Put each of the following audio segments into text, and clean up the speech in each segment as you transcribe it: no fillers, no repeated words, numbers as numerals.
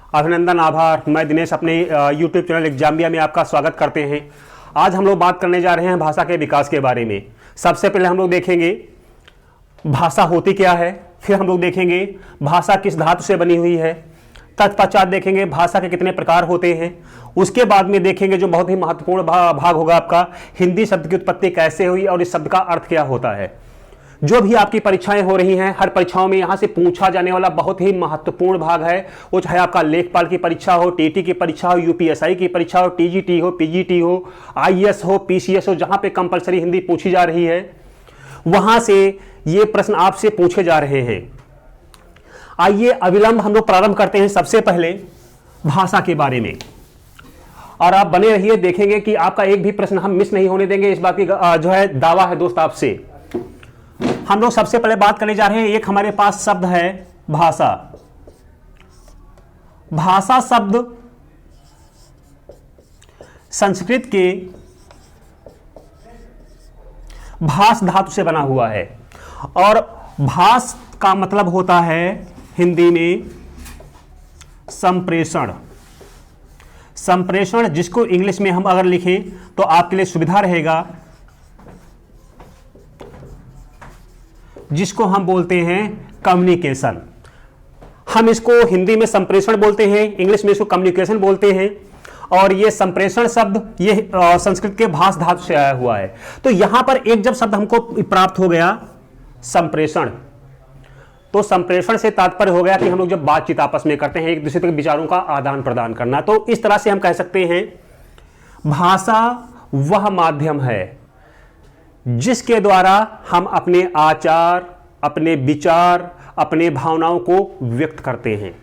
अभिनंदन, आभार। मैं दिनेश अपने यूट्यूब चैनल एग्जाम्बिया में आपका स्वागत करते हैं। आज हम लोग बात करने जा रहे हैं भाषा के विकास के बारे में। सबसे पहले हम लोग देखेंगे भाषा होती क्या है, फिर हम लोग देखेंगे भाषा किस धातु से बनी हुई है, तत्पश्चात देखेंगे भाषा के कितने प्रकार होते हैं। उसके बाद में देखेंगे जो बहुत ही महत्वपूर्ण भाग होगा आपका, हिंदी शब्द की उत्पत्ति कैसे हुई और इस शब्द का अर्थ क्या होता है। जो भी आपकी परीक्षाएं हो रही हैं, हर परीक्षाओं में यहां से पूछा जाने वाला बहुत ही महत्वपूर्ण भाग है। वो चाहे आपका लेखपाल की परीक्षा हो, टीटी की परीक्षा हो, यूपीएसआई की परीक्षा हो, टीजीटी हो, पीजीटी हो, आईएएस हो, पीसीएस हो, जहां पे कंपलसरी हिंदी पूछी जा रही है, वहां से ये प्रश्न आपसे पूछे जा रहे हैं। आइए अविलंब हम लोग प्रारंभ करते हैं सबसे पहले भाषा के बारे में, और आप बने रहिए, देखेंगे कि आपका एक भी प्रश्न हम मिस नहीं होने देंगे। इस बात की जो है दावा है दोस्त आपसे। हम लोग सबसे पहले बात करने जा रहे हैं, एक हमारे पास शब्द है भाषा। भाषा शब्द संस्कृत के भाष धातु से बना हुआ है, और भाष का मतलब होता है हिंदी में संप्रेषण। संप्रेषण, जिसको इंग्लिश में हम अगर लिखें तो आपके लिए सुविधा रहेगा, जिसको हम बोलते हैं कम्युनिकेशन। हम इसको हिंदी में संप्रेषण बोलते हैं, इंग्लिश में इसको कम्युनिकेशन बोलते हैं। और ये संप्रेषण शब्द ये संस्कृत के भाष धातु से आया हुआ है। तो यहां पर एक जब शब्द हमको प्राप्त हो गया संप्रेषण, तो संप्रेषण से तात्पर्य हो गया कि हम लोग जब बातचीत आपस में करते हैं, एक दूसरे के विचारों का आदान प्रदान करना। तो इस तरह से हम कह सकते हैं भाषा वह माध्यम है जिसके द्वारा हम अपने आचार, अपने विचार, अपने भावनाओं को व्यक्त करते हैं।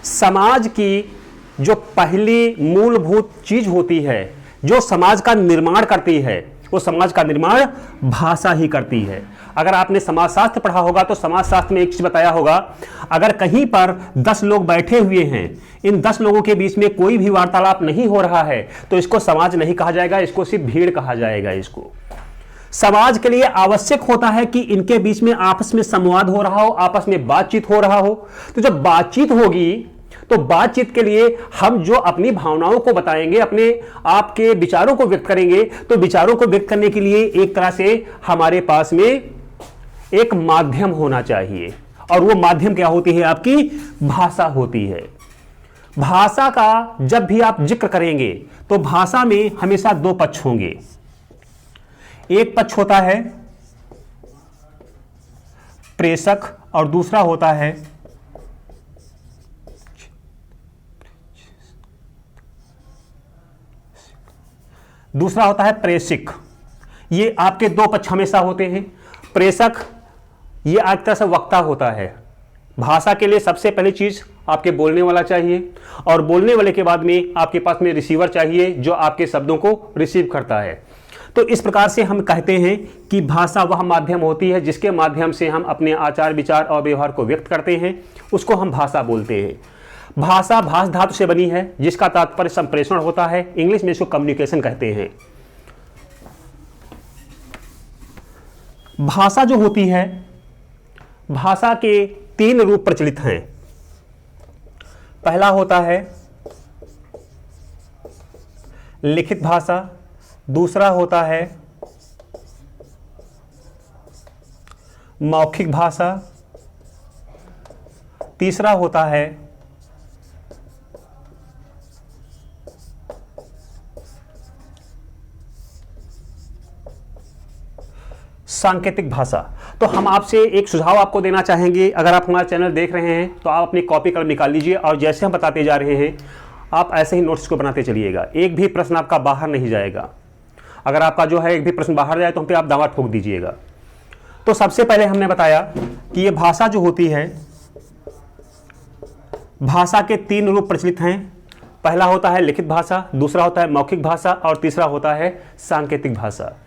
समाज की जो पहली मूलभूत चीज होती है, जो समाज का निर्माण करती है, वो समाज का निर्माण भाषा ही करती है। अगर आपने समाजशास्त्र पढ़ा होगा तो समाजशास्त्र में एक चीज बताया होगा, अगर कहीं पर 10 लोग बैठे हुए हैं, इन 10 लोगों के बीच में कोई भी वार्तालाप नहीं हो रहा है, तो इसको समाज नहीं कहा जाएगा, इसको सिर्फ भीड़ कहा जाएगा। इसको समाज के लिए आवश्यक होता है कि इनके बीच में आपस में संवाद हो रहा हो, आपस में बातचीत हो रहा हो। तो जब बातचीत होगी तो बातचीत के लिए हम जो अपनी भावनाओं को बताएंगे, अपने आपके विचारों को व्यक्त करेंगे, तो विचारों को व्यक्त करने के लिए एक तरह से हमारे पास में एक माध्यम होना चाहिए, और वो माध्यम क्या होती है? आपकी भाषा होती है। भाषा का जब भी आप जिक्र करेंगे तो भाषा में हमेशा 2 पक्ष होंगे। एक पक्ष होता है प्रेषक और दूसरा होता है प्रेषक। ये आपके 2 पक्ष हमेशा होते हैं। प्रेषक ये एक तरह से वक्ता होता है। भाषा के लिए सबसे पहली चीज आपके बोलने वाला चाहिए, और बोलने वाले के बाद में आपके पास में रिसीवर चाहिए, जो आपके शब्दों को रिसीव करता है। तो इस प्रकार से हम कहते हैं कि भाषा वह माध्यम होती है जिसके माध्यम से हम अपने आचार, विचार और व्यवहार को व्यक्त करते हैं, उसको हम भाषा बोलते हैं। भाषा भाष धातु से बनी है, जिसका तात्पर्य संप्रेषण होता है। इंग्लिश में इसको कम्युनिकेशन कहते हैं। भाषा जो होती है, भाषा के 3 रूप प्रचलित हैं। पहला होता है लिखित भाषा, दूसरा होता है मौखिक भाषा, तीसरा होता है सांकेतिक भाषा। तो हम आपसे एक सुझाव आपको देना चाहेंगे, अगर आप हमारा चैनल देख रहे हैं तो आप अपनी कॉपी कलम निकाल लीजिए, और जैसे हम बताते जा रहे हैं आप ऐसे ही नोट्स को बनाते चलिएगा। एक भी प्रश्न आपका बाहर नहीं जाएगा। अगर आपका जो है एक भी प्रश्न बाहर जाए तो हम पे आप दावा ठोक दीजिएगा। तो सबसे पहले हमने बताया कि ये भाषा जो होती है, भाषा के 3 रूप प्रचलित हैं। पहला होता है लिखित भाषा, दूसरा होता है मौखिक भाषा, और तीसरा होता है सांकेतिक भाषा।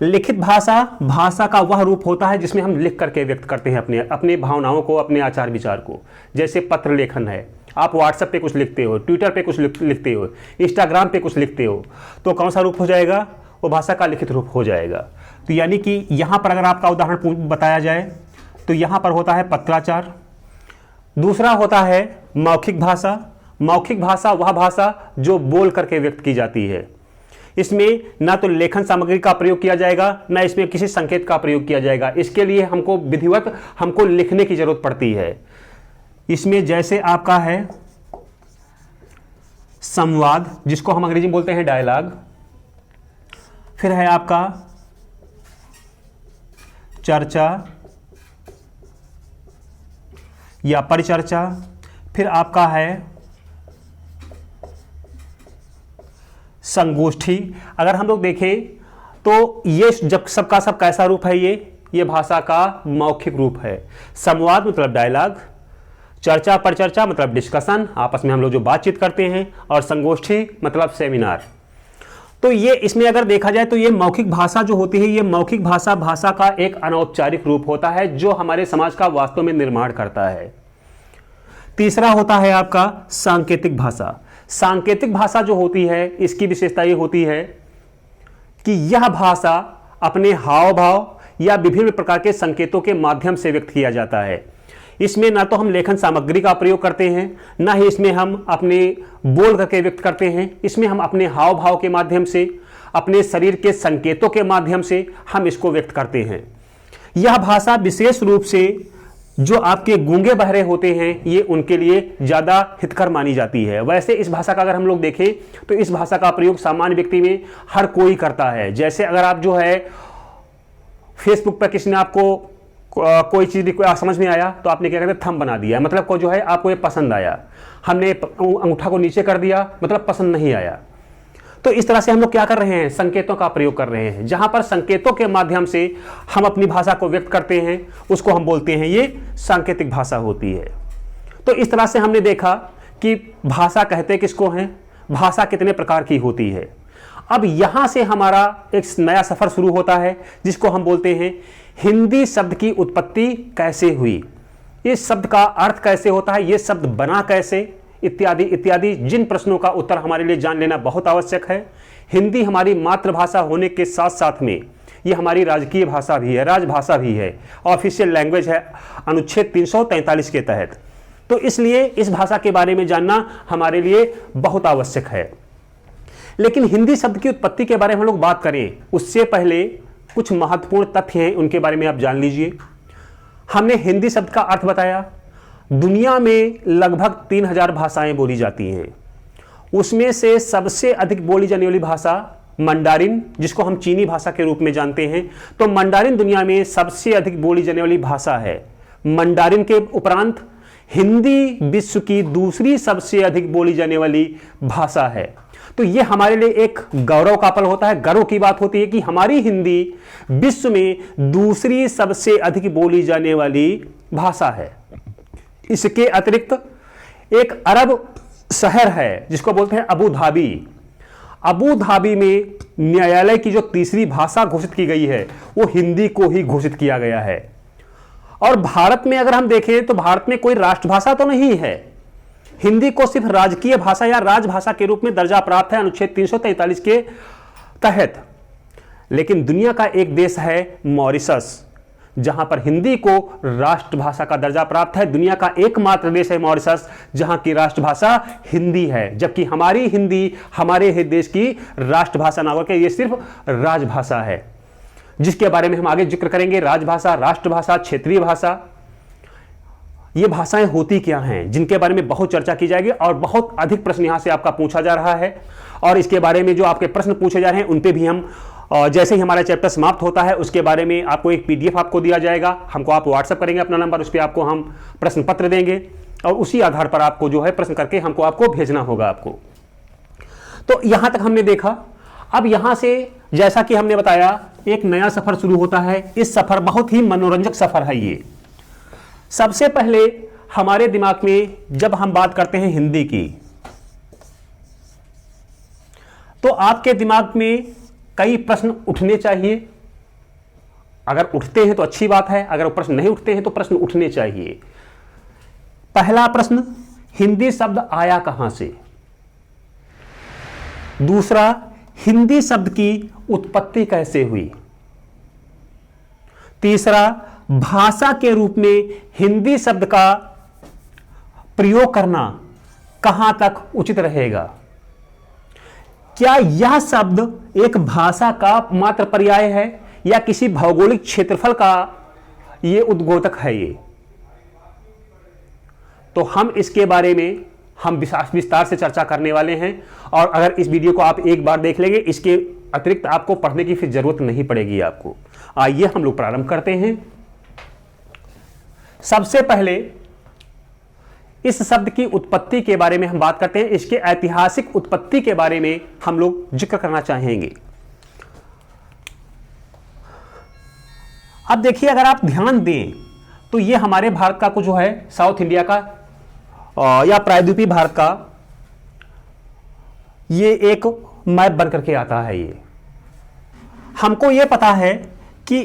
लिखित भाषा भाषा का वह रूप होता है जिसमें हम लिख करके व्यक्त करते हैं अपने भावनाओं को, अपने आचार विचार को। जैसे पत्र लेखन है, आप व्हाट्सएप पे कुछ लिखते हो, ट्विटर पे कुछ लिखते हो, इंस्टाग्राम पे कुछ लिखते हो, तो कौन सा रूप हो जाएगा? वो भाषा का लिखित रूप हो जाएगा। तो यानी कि यहाँ पर अगर आपका उदाहरण बताया जाए तो यहाँ पर होता है पत्राचार, दूसरा होता है मौखिक भाषा। मौखिक भाषा वह भाषा जो बोल करके व्यक्त की जाती है। इसमें ना तो लेखन सामग्री का प्रयोग किया जाएगा, ना इसमें किसी संकेत का प्रयोग किया जाएगा। इसके लिए हमको विधिवत हमको लिखने की जरूरत पड़ती है। इसमें जैसे आपका है संवाद, जिसको हम अंग्रेजी में बोलते हैं डायलॉग, फिर है आपका चर्चा या परिचर्चा, फिर आपका है संगोष्ठी। अगर हम लोग देखें तो ये जब सबका सब कैसा रूप है, ये भाषा का मौखिक रूप है। संवाद मतलब डायलॉग, चर्चा परिचर्चा मतलब डिस्कशन, आपस में हम लोग जो बातचीत करते हैं, और संगोष्ठी मतलब सेमिनार। तो ये इसमें अगर देखा जाए तो ये मौखिक भाषा जो होती है, ये मौखिक भाषा का एक अनौपचारिक रूप होता है जो हमारे समाज का वास्तव में निर्माण करता है। तीसरा होता है आपका सांकेतिक भाषा। सांकेतिक भाषा जो होती है, इसकी विशेषता ये होती है कि यह भाषा अपने हाव भाव या विभिन्न प्रकार के संकेतों के माध्यम से व्यक्त किया जाता है। इसमें ना तो हम लेखन सामग्री का प्रयोग करते हैं, ना ही इसमें हम अपने बोल करके व्यक्त करते हैं। इसमें हम अपने हाव भाव के माध्यम से, अपने शरीर के संकेतों के माध्यम से हम इसको व्यक्त करते हैं। यह भाषा विशेष रूप से जो आपके गूंगे बहरे होते हैं, ये उनके लिए ज़्यादा हितकर मानी जाती है। वैसे इस भाषा का अगर हम लोग देखें तो इस भाषा का प्रयोग सामान्य व्यक्ति में हर कोई करता है। जैसे अगर आप जो है फेसबुक पर किसी ने आपको कोई चीज़ समझ में आया तो आपने क्या कहते हैं थंब बना दिया, मतलब को जो है आपको ये पसंद आया। हमने अंगूठा को नीचे कर दिया, मतलब पसंद नहीं आया। तो इस तरह से हम लोग क्या कर रहे हैं, संकेतों का प्रयोग कर रहे हैं। जहां पर संकेतों के माध्यम से हम अपनी भाषा को व्यक्त करते हैं, उसको हम बोलते हैं, ये सांकेतिक भाषा होती है। तो इस तरह से हमने देखा कि भाषा कहते किसको हैं, भाषा कितने प्रकार की होती है। अब यहां से हमारा एक नया सफर शुरू होता है जिसको हम बोलते हैं हिंदी शब्द की उत्पत्ति कैसे हुई, इस शब्द का अर्थ कैसे होता है, ये शब्द बना कैसे, इत्यादि इत्यादि जिन प्रश्नों का उत्तर हमारे लिए जान लेना बहुत आवश्यक है। हिंदी हमारी मातृभाषा होने के साथ साथ में ये हमारी राजकीय भाषा भी है, राजभाषा भी है, ऑफिशियल लैंग्वेज है अनुच्छेद 343 के तहत। तो इसलिए इस भाषा के बारे में जानना हमारे लिए बहुत आवश्यक है। लेकिन हिंदी शब्द की उत्पत्ति के बारे में हम लोग बात करें उससे पहले कुछ महत्वपूर्ण तथ्य हैं, उनके बारे में आप जान लीजिए। हमने हिंदी शब्द का अर्थ बताया। दुनिया में लगभग 3000 भाषाएं बोली जाती हैं। उसमें से सबसे अधिक बोली जाने वाली भाषा मंडारिन, जिसको हम चीनी भाषा के रूप में जानते हैं, तो मंडारिन दुनिया में सबसे अधिक बोली जाने वाली भाषा है। मंडारिन के उपरांत हिंदी विश्व की दूसरी सबसे अधिक बोली जाने वाली भाषा है। तो ये हमारे लिए एक गौरव का पल होता है, गर्व की बात होती है कि हमारी हिंदी विश्व में दूसरी सबसे अधिक बोली जाने वाली भाषा है। इसके अतिरिक्त एक अरब शहर है जिसको बोलते हैं अबू धाबी। अबू धाबी में न्यायालय की जो तीसरी भाषा घोषित की गई है वो हिंदी को ही घोषित किया गया है। और भारत में अगर हम देखें तो भारत में कोई राष्ट्रभाषा तो नहीं है, हिंदी को सिर्फ राजकीय भाषा या राजभाषा के रूप में दर्जा प्राप्त है अनुच्छेद 343 के तहत। लेकिन दुनिया का एक देश है मॉरिशस, जहां पर हिंदी को राष्ट्रभाषा का दर्जा प्राप्त है। दुनिया का एकमात्र देश है मॉरिशस जहां की राष्ट्रभाषा हिंदी है, जबकि हमारी हिंदी हमारे देश की राष्ट्रभाषा ना होकर ये सिर्फ राजभाषा है, जिसके बारे में हम आगे जिक्र करेंगे। राजभाषा, राष्ट्रभाषा, क्षेत्रीय भाषा, ये भाषाएं होती क्या हैं, जिनके बारे में बहुत चर्चा की जाएगी और बहुत अधिक प्रश्न यहां से आपका पूछा जा रहा है। और इसके बारे में जो आपके प्रश्न पूछे जा रहे हैं उन पे भी हम जैसे ही हमारा चैप्टर समाप्त होता है उसके बारे में आपको एक PDF आपको दिया जाएगा। हमको आप व्हाट्सएप करेंगे अपना नंबर, उस पर आपको हम प्रश्न पत्र देंगे और उसी आधार पर आपको जो है प्रश्न करके हमको आपको भेजना होगा आपको। तो यहां तक हमने देखा। अब यहां से जैसा कि हमने बताया एक नया सफर शुरू होता है। इस सफर बहुत ही मनोरंजक सफर है ये। सबसे पहले हमारे दिमाग में जब हम बात करते हैं हिंदी की, तो आपके दिमाग में कई प्रश्न उठने चाहिए। अगर उठते हैं तो अच्छी बात है, अगर प्रश्न नहीं उठते हैं तो प्रश्न उठने चाहिए। पहला प्रश्न, हिंदी शब्द आया कहां से। दूसरा, हिंदी शब्द की उत्पत्ति कैसे हुई। तीसरा, भाषा के रूप में हिंदी शब्द का प्रयोग करना कहां तक उचित रहेगा? क्या यह शब्द एक भाषा का मात्र पर्याय है या किसी भौगोलिक क्षेत्रफल का यह उद्घोतक है? ये तो हम इसके बारे में हम विस्तार से चर्चा करने वाले हैं। और अगर इस वीडियो को आप एक बार देख लेंगे, इसके अतिरिक्त आपको पढ़ने की फिर जरूरत नहीं पड़ेगी आपको। आइए हम लोग प्रारंभ करते हैं। सबसे पहले इस शब्द की उत्पत्ति के बारे में हम बात करते हैं। इसके ऐतिहासिक उत्पत्ति के बारे में हम लोग जिक्र करना चाहेंगे। अब देखिए, अगर आप ध्यान दें तो ये हमारे भारत का कुछ जो है साउथ इंडिया का या प्रायद्वीपीय भारत का ये एक मैप बन करके आता है। ये हमको ये पता है कि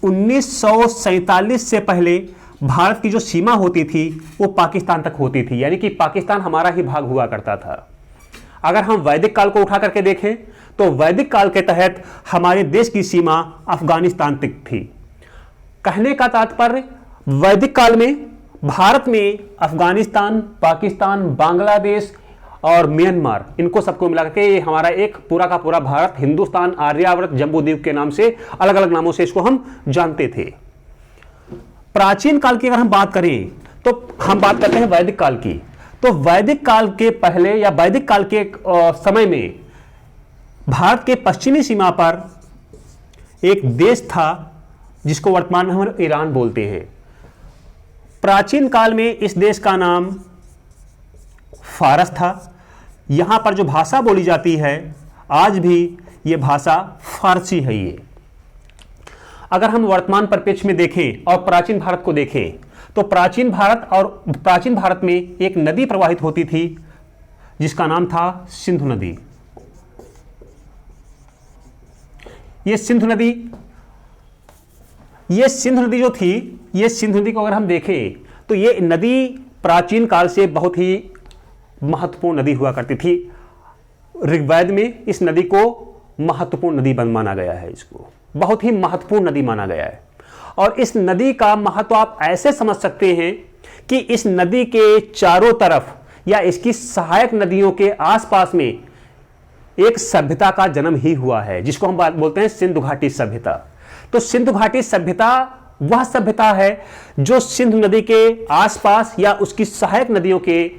1947 से पहले भारत की जो सीमा होती थी वो पाकिस्तान तक होती थी, यानी कि पाकिस्तान हमारा ही भाग हुआ करता था। अगर हम वैदिक काल को उठा करके देखें तो वैदिक काल के तहत हमारे देश की सीमा अफगानिस्तान तक थी। कहने का तात्पर्य, वैदिक काल में भारत में अफगानिस्तान, पाकिस्तान, बांग्लादेश और म्यांमार, इनको सबको मिला करके ये हमारा एक पूरा का पूरा भारत, हिंदुस्तान, आर्यावर्त, जम्बूद्वीप के नाम से अलग अलग नामों से इसको हम जानते थे। प्राचीन काल की अगर हम बात करें तो हम बात करते हैं वैदिक काल की। तो वैदिक काल के पहले या वैदिक काल के समय में भारत के पश्चिमी सीमा पर एक देश था जिसको वर्तमान में हम ईरान बोलते हैं। प्राचीन काल में इस देश का नाम फारस था। यहां पर जो भाषा बोली जाती है आज भी ये भाषा फारसी है। ये अगर हम वर्तमान परिप्रेक्ष्य में देखें और प्राचीन भारत को देखें तो प्राचीन भारत में एक नदी प्रवाहित होती थी जिसका नाम था सिंधु नदी। ये सिंधु नदी जो थी, ये सिंधु नदी को अगर हम देखें तो ये नदी प्राचीन काल से बहुत ही महत्वपूर्ण नदी हुआ करती थी। ऋग्वेद में इस नदी को महत्वपूर्ण नदी माना गया है, इसको बहुत ही महत्वपूर्ण नदी माना गया है। और इस नदी का महत्व आप ऐसे समझ सकते हैं कि इस नदी के चारों तरफ या इसकी सहायक नदियों के आसपास में एक सभ्यता का जन्म ही हुआ है, जिसको हम बोलते हैं सिंधु घाटी सभ्यता। तो सिंधु घाटी सभ्यता वह सभ्यता है जो सिंधु नदी के आसपास या उसकी सहायक नदियों के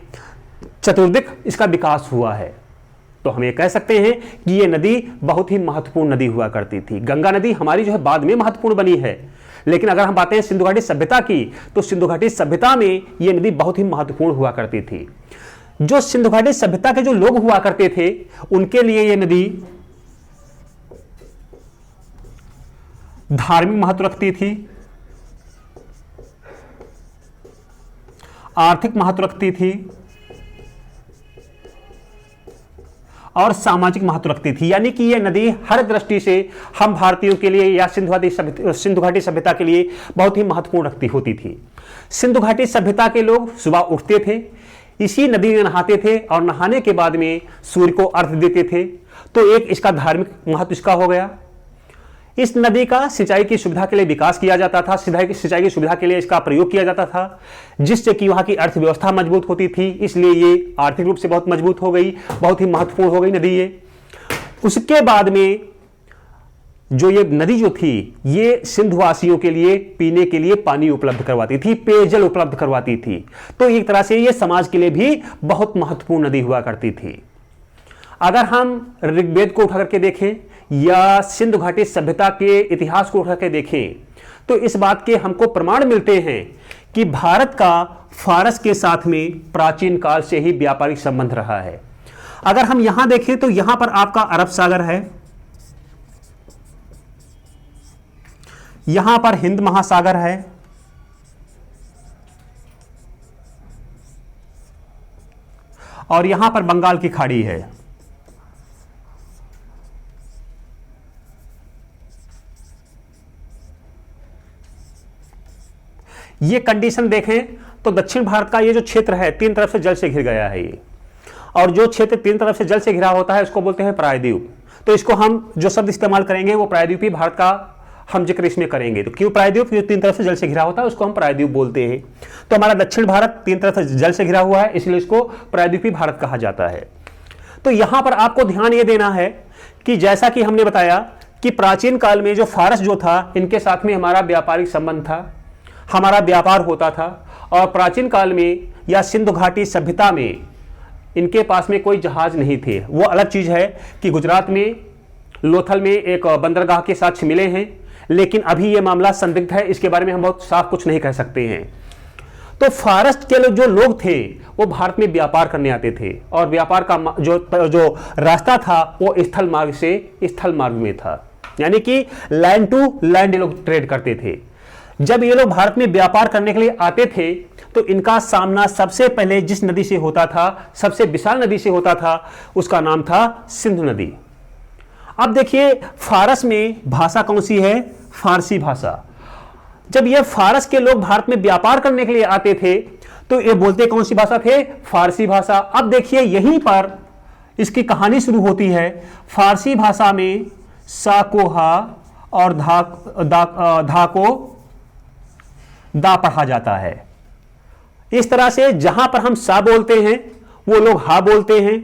चतुर्दिक इसका विकास हुआ है। तो हम ये कह सकते हैं कि ये नदी बहुत ही महत्वपूर्ण नदी हुआ करती थी। गंगा नदी हमारी जो है बाद में महत्वपूर्ण बनी है, लेकिन अगर हम बातें सिंधु घाटी सभ्यता की तो सिंधु घाटी सभ्यता में ये नदी बहुत ही महत्वपूर्ण हुआ करती थी। जो सिंधु घाटी सभ्यता के जो लोग हुआ करते थे उनके लिए ये नदी धार्मिक महत्व रखती थी, आर्थिक महत्व रखती थी और सामाजिक महत्व रखती थी। यानी कि यह नदी हर दृष्टि से हम भारतीयों के लिए या सिंधु घाटी सभ्यता के लिए बहुत ही महत्वपूर्ण होती थी। सिंधु घाटी सभ्यता के लोग सुबह उठते थे, इसी नदी में नहाते थे और नहाने के बाद में सूर्य को अर्घ्य देते थे। तो एक इसका धार्मिक महत्व इसका हो गया। इस नदी का सिंचाई की सुविधा के लिए विकास किया जाता था, सिंचाई की सुविधा के लिए इसका प्रयोग किया जाता था, जिससे कि वहां की अर्थव्यवस्था मजबूत होती थी। इसलिए ये आर्थिक रूप से बहुत मजबूत हो गई, बहुत ही महत्वपूर्ण हो गई नदी ये। उसके बाद में जो ये नदी जो थी ये सिंधुवासियों के लिए पीने के लिए पानी उपलब्ध करवाती थी, पेयजल उपलब्ध करवाती थी। तो एक तरह से ये समाज के लिए भी बहुत महत्वपूर्ण नदी हुआ करती थी। अगर हम ऋग्वेद को उठा करके देखें या सिंधु घाटी सभ्यता के इतिहास को उठा के देखें तो इस बात के हमको प्रमाण मिलते हैं कि भारत का फारस के साथ में प्राचीन काल से ही व्यापारिक संबंध रहा है। अगर हम यहां देखें तो यहां पर आपका अरब सागर है, यहां पर हिंद महासागर है, और यहां पर बंगाल की खाड़ी है। ये कंडीशन देखें तो दक्षिण भारत का ये जो क्षेत्र है तीन तरफ से जल से घिर गया है ये, और जो क्षेत्र तीन तरफ से जल से घिरा होता है उसको बोलते हैं प्रायद्वीप। तो इसको हम जो शब्द इस्तेमाल करेंगे वो प्रायद्वीपीय भारत का हम जिक्र इसमें करेंगे। तो क्यों प्रायद्वीप? क्योंकि तीन तरफ से जल से घिरा होता है, उसको हम प्रायद्वीप बोलते हैं। तो हमारा दक्षिण भारत तीन तरफ से जल से घिरा हुआ है, इसलिए इसको प्रायद्वीपीय भारत कहा जाता है। तो यहां पर आपको ध्यान यह देना है कि जैसा कि हमने बताया कि प्राचीन काल में जो फारस जो था, इनके साथ में हमारा व्यापारिक संबंध था, हमारा व्यापार होता था। और प्राचीन काल में या सिंधु घाटी सभ्यता में इनके पास में कोई जहाज नहीं थे। वो अलग चीज है कि गुजरात में लोथल में एक बंदरगाह के साक्ष्य मिले हैं, लेकिन अभी ये मामला संदिग्ध है, इसके बारे में हम बहुत साफ कुछ नहीं कह सकते हैं। तो फारस के जो लोग थे वो भारत में व्यापार करने आते थे, और व्यापार का जो रास्ता था वो स्थल मार्ग से स्थल मार्ग में था, यानी कि लैंड टू लैंड ये लोग ट्रेड करते थे। जब ये लोग भारत में व्यापार करने के लिए आते थे तो इनका सामना सबसे पहले जिस नदी से होता था, सबसे विशाल नदी से होता था, उसका नाम था सिंधु नदी। अब देखिए फारस में भाषा कौन सी है? फारसी भाषा। जब ये फारस के लोग भारत में व्यापार करने के लिए आते थे तो ये बोलते कौन सी भाषा थे? फारसी भाषा। अब देखिए यहीं पर इसकी कहानी शुरू होती है। फारसी भाषा में सा को हा और धा को दा पढ़ा जाता है। इस तरह से जहां पर हम सा बोलते हैं वो लोग हा बोलते हैं,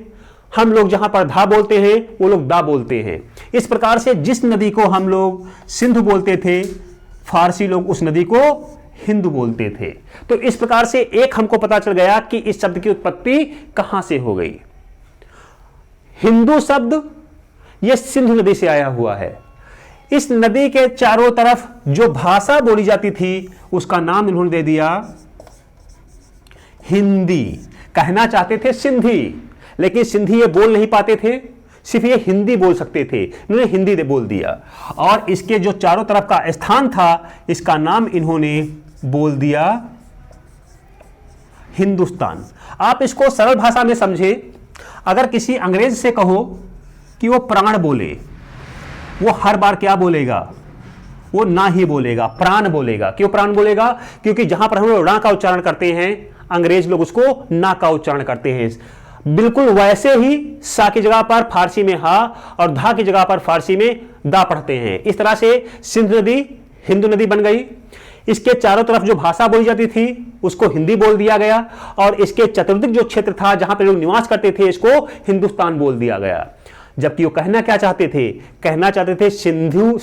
हम लोग जहां पर धा बोलते हैं वो लोग दा बोलते हैं। इस प्रकार से जिस नदी को हम लोग सिंधु बोलते थे, फारसी लोग उस नदी को हिंदू बोलते थे। तो इस प्रकार से एक हमको पता चल गया कि इस शब्द की उत्पत्ति कहां से हो गई। हिंदू शब्द यह सिंधु नदी से आया हुआ है। इस नदी के चारों तरफ जो भाषा बोली जाती थी उसका नाम इन्होंने दे दिया हिंदी। कहना चाहते थे सिंधी, लेकिन सिंधी ये बोल नहीं पाते थे, सिर्फ ये हिंदी बोल सकते थे, इन्होंने हिंदी दे बोल दिया। और इसके जो चारों तरफ का स्थान था इसका नाम इन्होंने बोल दिया हिंदुस्तान। आप इसको सरल भाषा में समझे, अगर किसी अंग्रेज से कहो कि वो प्राण बोले, वो हर बार क्या बोलेगा? वो ना ही बोलेगा, प्राण बोलेगा। क्यों प्राण बोलेगा? क्योंकि जहां पर हम लोग रा का उच्चारण करते हैं अंग्रेज लोग उसको ना का उच्चारण करते हैं। बिल्कुल वैसे ही सा की जगह पर फारसी में हा और धा की जगह पर फारसी में दा पढ़ते हैं। इस तरह से सिंधु नदी हिंदू नदी बन गई। इसके चारों तरफ जो भाषा बोली जाती थी उसको हिंदी बोल दिया गया, और इसके चतुर्दिक जो क्षेत्र था जहां पर लोग निवास करते थे इसको हिंदुस्तान बोल दिया गया। जबकि वो कहना क्या चाहते थे? कहना चाहते थे सिंधु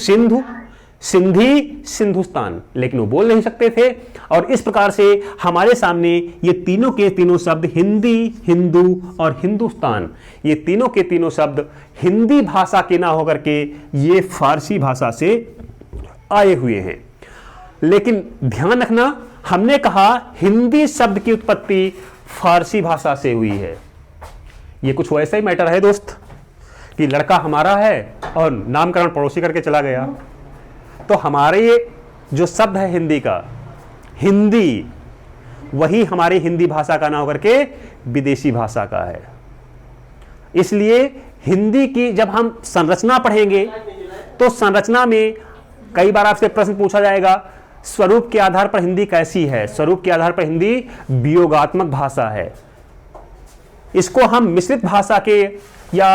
सिंधी सिंधुस्तान, लेकिन वो बोल नहीं सकते थे। और इस प्रकार से हमारे सामने ये तीनों के तीनों शब्द हिंदी, हिंदू और हिंदुस्तान, ये तीनों के तीनों शब्द हिंदी भाषा के ना होकर के ये फारसी भाषा से आए हुए हैं। लेकिन ध्यान रखना, हमने कहा हिंदी शब्द की उत्पत्ति फारसी भाषा से हुई है। ये कुछ वैसा ही मैटर है दोस्त कि लड़का हमारा है और नामकरण पड़ोसी करके चला गया। तो हमारे ये जो शब्द है हिंदी का, हिंदी वही हमारी हिंदी भाषा का ना होकर के विदेशी भाषा का है। इसलिए हिंदी की जब हम संरचना पढ़ेंगे तो संरचना में कई बार आपसे प्रश्न पूछा जाएगा स्वरूप के आधार पर हिंदी कैसी है? स्वरूप के आधार पर हिंदी वियोगात्मक भाषा है। इसको हम मिश्रित भाषा के या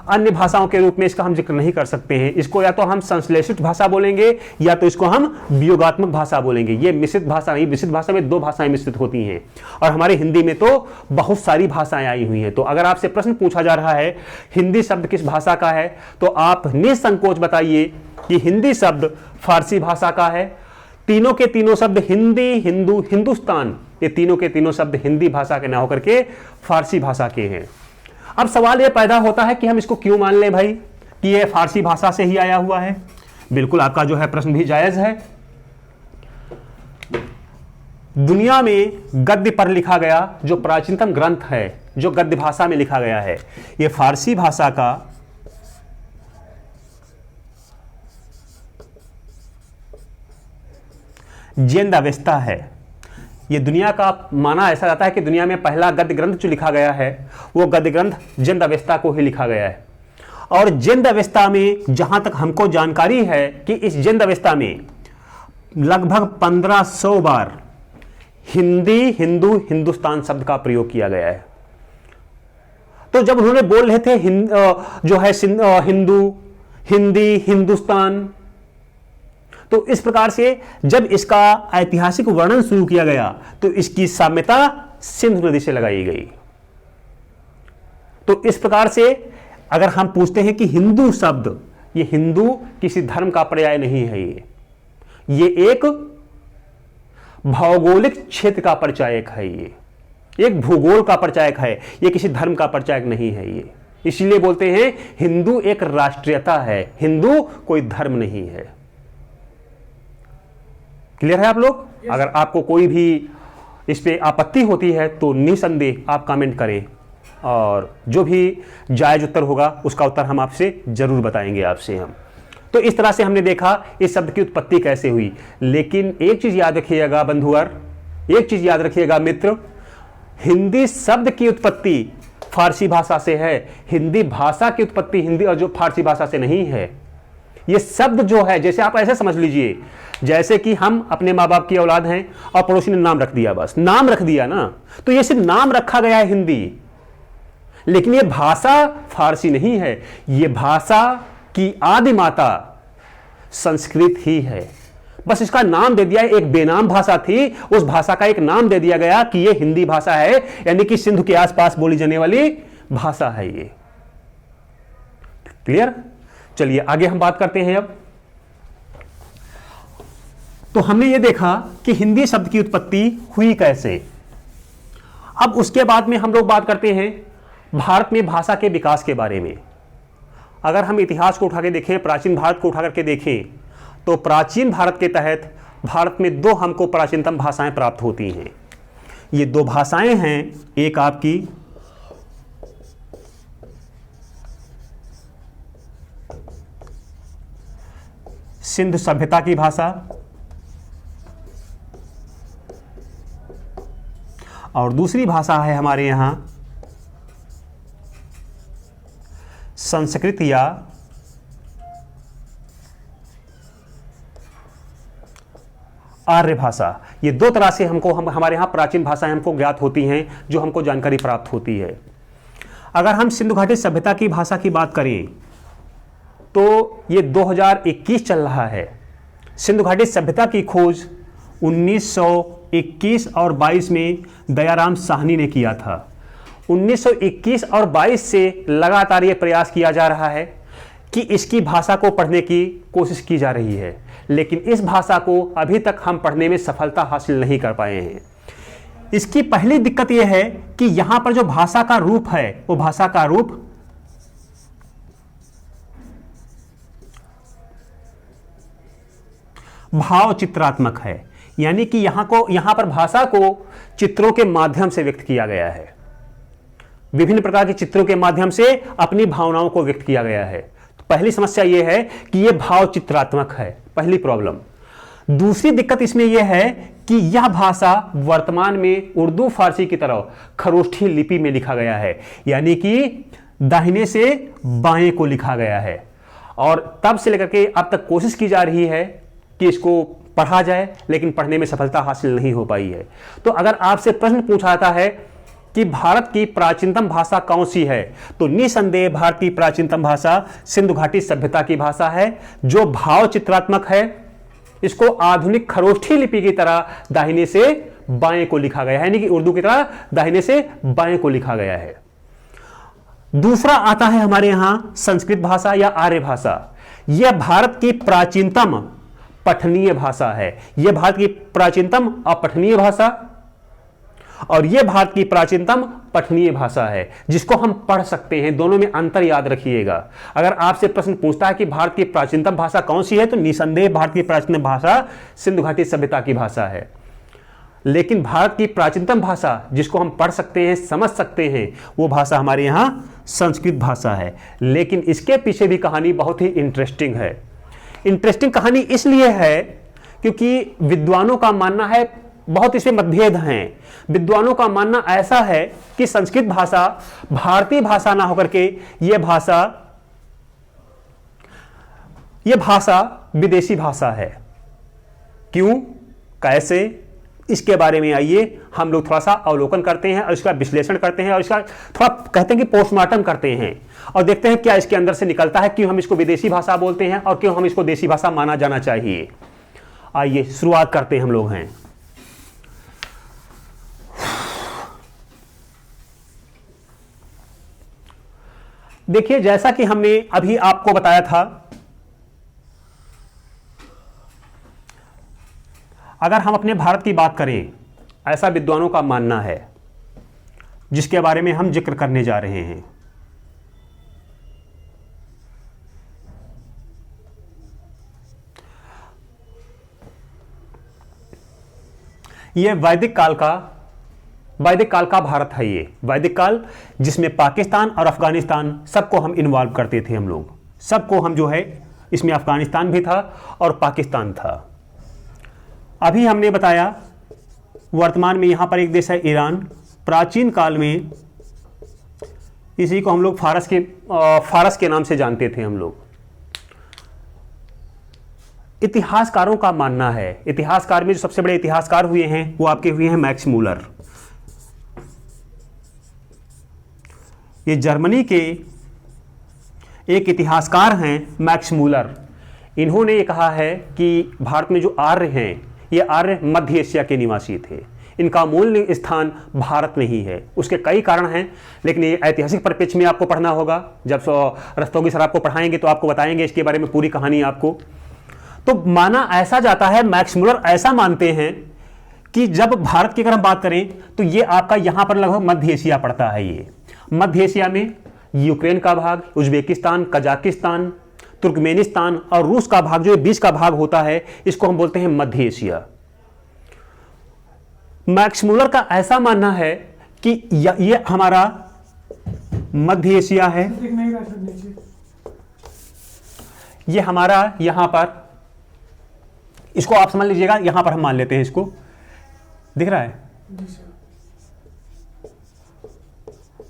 अन्य भाषाओं के रूप में इसका हम जिक्र नहीं कर सकते हैं। इसको या तो हम संश्लेषित भाषा बोलेंगे या तो इसको हम वियोगात्मक भाषा बोलेंगे। ये मिश्रित भाषा नहीं, मिश्रित भाषा में दो भाषाएं मिश्रित होती हैं, और हमारी हिंदी में तो बहुत सारी भाषाएं आई हुई हैं। तो अगर आपसे प्रश्न पूछा जा रहा है हिंदी शब्द किस भाषा का है, तो आप निसंकोच बताइए कि हिंदी शब्द फारसी भाषा का है। तीनों के तीनों शब्द हिंदी, हिंदू, हिंदुस्तान, ये तीनों के तीनों शब्द हिंदी भाषा के ना होकर के फारसी भाषा के हैं। अब सवाल यह पैदा होता है कि हम इसको क्यों मान लें भाई कि यह फारसी भाषा से ही आया हुआ है। बिल्कुल आपका जो है प्रश्न भी जायज है। दुनिया में गद्य पर लिखा गया जो प्राचीनतम ग्रंथ है, जो गद्य भाषा में लिखा गया है, यह फारसी भाषा का जिंद अवेस्ता है। ये दुनिया का माना ऐसा जाता है कि दुनिया में पहला गद्य ग्रंथ जो लिखा गया है वो गद्य ग्रंथ जिंद अवेस्ता को ही लिखा गया है। और जिंद अवेस्ता में जहां तक हमको जानकारी है कि इस जिंद अवेस्ता में लगभग 1500 बार हिंदी, हिंदू, हिंदुस्तान शब्द का प्रयोग किया गया है। तो जब उन्होंने बोल रहे थे जो है हिंदू, हिंदी, हिंदुस्तान, तो इस प्रकार से जब इसका ऐतिहासिक वर्णन शुरू किया गया तो इसकी साम्यता सिंधु नदी से लगाई गई। तो इस प्रकार से अगर हम पूछते हैं कि हिंदू शब्द, ये हिंदू किसी धर्म का पर्याय नहीं है, ये एक भौगोलिक क्षेत्र का परिचायक है, ये एक भूगोल का परिचायक है, ये किसी धर्म का परिचायक नहीं है। ये इसलिए बोलते हैं हिंदू एक राष्ट्रीयता है, हिंदू कोई धर्म नहीं है। क्लियर है आप लोग? अगर आपको कोई भी इस पे आपत्ति होती है तो निसंदेह आप कमेंट करें, और जो भी जायज उत्तर होगा उसका उत्तर हम आपसे जरूर बताएंगे आपसे हम। तो इस तरह से हमने देखा इस शब्द की उत्पत्ति कैसे हुई। लेकिन एक चीज याद रखिएगा बंधुवर, एक चीज याद रखिएगा मित्र, हिंदी शब्द की उत्पत्ति फारसी भाषा से है, हिंदी भाषा की उत्पत्ति हिंदी और जो फारसी भाषा से नहीं है। ये शब्द जो है, जैसे आप ऐसे समझ लीजिए जैसे कि हम अपने माँ बाप की औलाद हैं और पड़ोसी ने नाम रख दिया, बस नाम रख दिया ना, तो ये सिर्फ नाम रखा गया है हिंदी, लेकिन ये भाषा फारसी नहीं है। ये भाषा की आदि माता संस्कृत ही है, बस इसका नाम दे दिया है। एक बेनाम भाषा थी, उस भाषा का एक नाम दे दिया गया कि ये हिंदी भाषा है, यानी कि सिंधु के आसपास बोली जाने वाली भाषा है ये। क्लियर? चलिए आगे हम बात करते हैं। अब तो हमने ये देखा कि हिंदी शब्द की उत्पत्ति हुई कैसे। अब उसके बाद में हम लोग बात करते हैं भारत में भाषा के विकास के बारे में। अगर हम इतिहास को उठा के देखें, प्राचीन भारत को उठा करके देखें, तो प्राचीन भारत के तहत भारत में दो हमको प्राचीनतम भाषाएं प्राप्त होती हैं। ये दो भाषाएं हैं, एक आपकी सिंधु सभ्यता की भाषा और दूसरी भाषा है हमारे यहां संस्कृत या आर्य भाषा। ये दो तरह से हमारे यहाँ प्राचीन भाषाएं हमको ज्ञात होती हैं, जो हमको जानकारी प्राप्त होती है। अगर हम सिंधु घाटी सभ्यता की भाषा की बात करें तो ये 2021 चल रहा है। सिंधु घाटी सभ्यता की खोज 1921 और 22 में दयाराम साहनी ने किया था। 1921 और 22 से लगातार ये प्रयास किया जा रहा है कि इसकी भाषा को पढ़ने की कोशिश की जा रही है, लेकिन इस भाषा को अभी तक हम पढ़ने में सफलता हासिल नहीं कर पाए हैं। इसकी पहली दिक्कत यह है कि यहां पर जो भाषा का रूप है वो भाषा का रूप भाव चित्रात्मक है, यानी कि यहां पर भाषा को चित्रों के माध्यम से व्यक्त किया गया है। विभिन्न प्रकार के चित्रों के माध्यम से अपनी भावनाओं को व्यक्त किया गया है। तो पहली समस्या यह है कि यह भाव चित्रात्मक है, पहली प्रॉब्लम। दूसरी दिक्कत इसमें यह है कि यह भाषा वर्तमान में उर्दू फारसी की तरह खरोष्ठी लिपि में लिखा गया है, यानी कि दाहिने से बाएं को लिखा गया है। और तब से लेकर के अब तक कोशिश की जा रही है कि इसको पढ़ा जाए, लेकिन पढ़ने में सफलता हासिल नहीं हो पाई है। तो अगर आपसे प्रश्न पूछा जाता है कि भारत की प्राचीनतम भाषा कौन सी है, तो निसंदेह भारत की प्राचीनतम भाषा सिंधु घाटी सभ्यता की भाषा है, जो भाव चित्रात्मक है। इसको आधुनिक खरोष्ठी लिपि की तरह दाहिने से बाएं को लिखा गया है, यानी कि उर्दू की तरह दाहिने से बाएं को लिखा गया है। दूसरा आता है हमारे यहां संस्कृत भाषा या आर्य भाषा। यह भारत की प्राचीनतम पठनीय भाषा है। यह भारत की प्राचीनतम अपठनीय भाषा और यह भारत की प्राचीनतम पठनीय भाषा है, जिसको हम पढ़ सकते हैं। दोनों में अंतर याद रखिएगा। अगर आपसे प्रश्न पूछता है कि भारत की प्राचीनतम भाषा कौन सी है, तो निसंदेह भारत की प्राचीनतम भाषा सिंधु घाटी सभ्यता की भाषा है। लेकिन भारत की प्राचीनतम भाषा जिसको हम पढ़ सकते हैं, समझ सकते हैं, वो भाषा हमारे यहां संस्कृत भाषा है। लेकिन इसके पीछे भी कहानी बहुत ही इंटरेस्टिंग है। इंटरेस्टिंग कहानी इसलिए है क्योंकि विद्वानों का मानना है, बहुत इसमें मतभेद हैं। विद्वानों का मानना ऐसा है कि संस्कृत भाषा भारतीय भाषा ना होकर के यह भाषा विदेशी भाषा है। क्यों, कैसे, इसके बारे में आइए हम लोग थोड़ा सा अवलोकन करते हैं और इसका विश्लेषण करते हैं और इसका थोड़ा कहते हैं कि पोस्टमार्टम करते हैं और देखते हैं क्या इसके अंदर से निकलता है, क्यों हम इसको विदेशी भाषा बोलते हैं और क्यों हम इसको देशी भाषा माना जाना चाहिए। आइए शुरुआत करते हैं हम लोग हैं। देखिए, जैसा कि हमने अभी आपको बताया था, अगर हम अपने भारत की बात करें, ऐसा विद्वानों का मानना है जिसके बारे में हम जिक्र करने जा रहे हैं। यह वैदिक काल का भारत है। ये वैदिक काल जिसमें पाकिस्तान और अफगानिस्तान सबको हम इन्वॉल्व करते थे, हम लोग सबको हम जो है इसमें अफगानिस्तान भी था और पाकिस्तान था। अभी हमने बताया वर्तमान में यहां पर एक देश है ईरान। प्राचीन काल में इसी को हम लोग फारस के नाम से जानते थे हम लोग। इतिहासकारों का मानना है, इतिहासकार में जो सबसे बड़े इतिहासकार हुए हैं वो आपके हुए हैं मैक्स मूलर। ये जर्मनी के एक इतिहासकार हैं मैक्स मूलर। इन्होंने ये कहा है कि भारत में जो आर्य हैं ये आर्य मध्य एशिया के निवासी थे, इनका मूल स्थान भारत नहीं है। उसके कई कारण हैं, लेकिन ये ऐतिहासिक परिप्रेक्ष्य में आपको पढ़ना होगा। जब रस्तोगी सर आपको पढ़ाएंगे तो आपको बताएंगे इसके बारे में पूरी कहानी आपको। तो माना ऐसा जाता है, मैक्स मूलर ऐसा मानते हैं कि जब भारत की अगर हम बात करें तो ये आपका यहां पर लगभग मध्य एशिया पड़ता है। ये मध्य एशिया में यूक्रेन का भाग, उज्बेकिस्तान, कजाकिस्तान, तुर्कमेनिस्तान और रूस का भाग, जो बीच का भाग होता है, इसको हम बोलते हैं मध्य एशिया। मैक्स मूलर का ऐसा मानना है कि ये हमारा मध्य एशिया है, ये हमारा यहां पर, इसको आप समझ लीजिएगा, यहां पर हम मान लेते हैं, इसको दिख रहा है,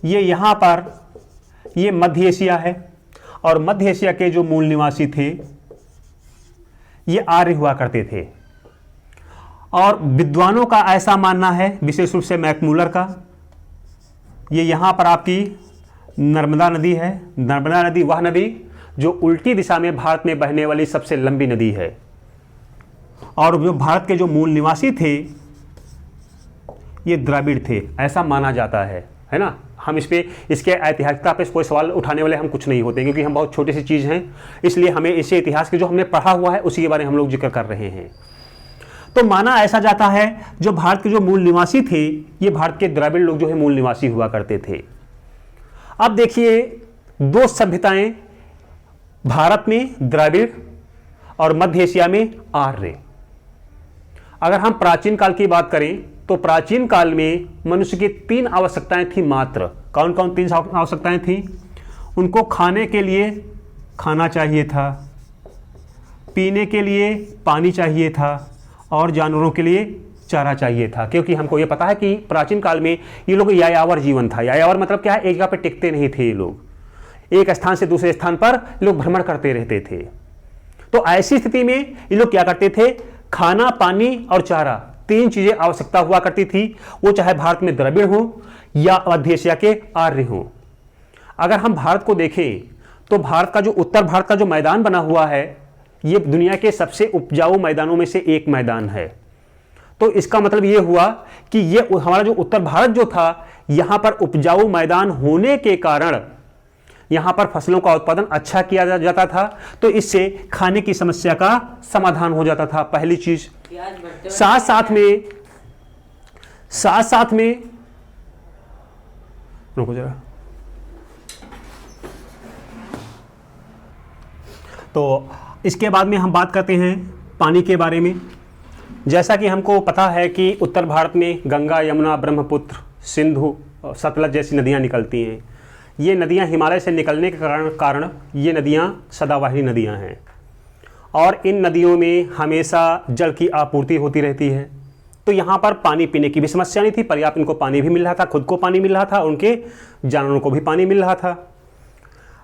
ये यहां पर ये मध्य एशिया है। और मध्य एशिया के जो मूल निवासी थे ये आर्य हुआ करते थे। और विद्वानों का ऐसा मानना है, विशेष रूप से मैक्स मूलर का, ये यहां पर आपकी नर्मदा नदी है। नर्मदा नदी वह नदी जो उल्टी दिशा में भारत में बहने वाली सबसे लंबी नदी है। और जो भारत के जो मूल निवासी थे ये द्रविड़ थे, ऐसा माना जाता है ना। हम इस पे, इसके ऐतिहासिकता पे कोई सवाल उठाने वाले हम कुछ नहीं होते, क्योंकि हम बहुत छोटी सी चीज़ हैं, इसलिए हमें इसे इतिहास के जो हमने पढ़ा हुआ है उसी के बारे में हम लोग जिक्र कर रहे हैं। तो माना ऐसा जाता है जो भारत के जो मूल निवासी थे ये भारत के द्रविड़ लोग जो है मूल निवासी हुआ करते थे। अब देखिए, दो सभ्यताएं, भारत में द्रविड़ और मध्य एशिया में आर्य। अगर हम प्राचीन काल की बात करें तो प्राचीन काल में मनुष्य की 3 आवश्यकताएं थी मात्र। कौन कौन 3 आवश्यकताएं थी? उनको खाने के लिए खाना चाहिए था, पीने के लिए पानी चाहिए था और जानवरों के लिए चारा चाहिए था। क्योंकि हमको ये पता है कि प्राचीन काल में ये लोग यायावर जीवन था। यायावर मतलब क्या है? एक जगह पर टिकते नहीं थे ये लोग, एक स्थान से दूसरे स्थान पर लोग भ्रमण करते रहते थे। तो ऐसी स्थिति में ये लोग क्या करते थे? खाना, पानी और चारा, 3 चीजें आवश्यकता हुआ करती थी, वो चाहे भारत में द्रविड़ हो या मध्य एशिया के आर्य हो। अगर हम भारत को देखें तो भारत का जो उत्तर भारत का जो मैदान बना हुआ है ये दुनिया के सबसे उपजाऊ मैदानों में से एक मैदान है। तो इसका मतलब ये हुआ कि ये हमारा जो उत्तर भारत जो था, यहां पर उपजाऊ मैदान होने के कारण यहां पर फसलों का उत्पादन अच्छा किया जाता था, तो इससे खाने की समस्या का समाधान हो जाता था, पहली चीज। साथ साथ में रुको जरा, तो इसके बाद में हम बात करते हैं पानी के बारे में। जैसा कि हमको पता है कि उत्तर भारत में गंगा, यमुना, ब्रह्मपुत्र, सिंधु, सतलज जैसी नदियां निकलती हैं। ये नदियां हिमालय से निकलने के कारण ये नदियां सदाबहारी नदियां हैं और इन नदियों में हमेशा जल की आपूर्ति होती रहती है। तो यहाँ पर पानी पीने की भी समस्या नहीं थी, पर्याप्त इनको पानी भी मिल रहा था, खुद को पानी मिल रहा था, उनके जानवरों को भी पानी मिल रहा था।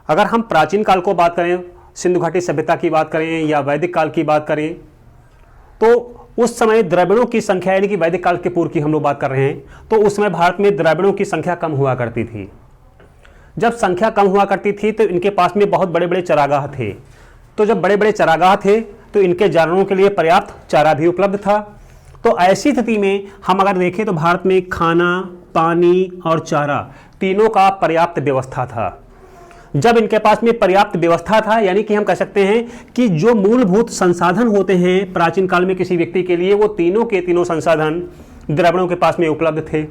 अगर हम प्राचीन काल को बात करें, सिंधु घाटी सभ्यता की बात करें या वैदिक काल की बात करें, तो उस समय द्रविड़ों की संख्या, यानी कि वैदिक काल के पूर्व की हम लोग बात कर रहे हैं, तो उस समय भारत में द्रविड़ों की संख्या कम हुआ करती थी। जब संख्या कम हुआ करती थी तो इनके पास में बहुत बड़े बड़े चरागाह थे। तो जब बड़े बड़े चरागाह थे तो इनके जानवरों के लिए पर्याप्त चारा भी उपलब्ध था। तो ऐसी स्थिति में हम अगर देखें तो भारत में खाना, पानी और चारा तीनों का पर्याप्त व्यवस्था था। जब इनके पास में पर्याप्त व्यवस्था था, यानी कि हम कह सकते हैं कि जो मूलभूत संसाधन होते हैं प्राचीन काल में किसी व्यक्ति के लिए, वो तीनों के तीनों संसाधन द्रविड़ों के पास में उपलब्ध थे।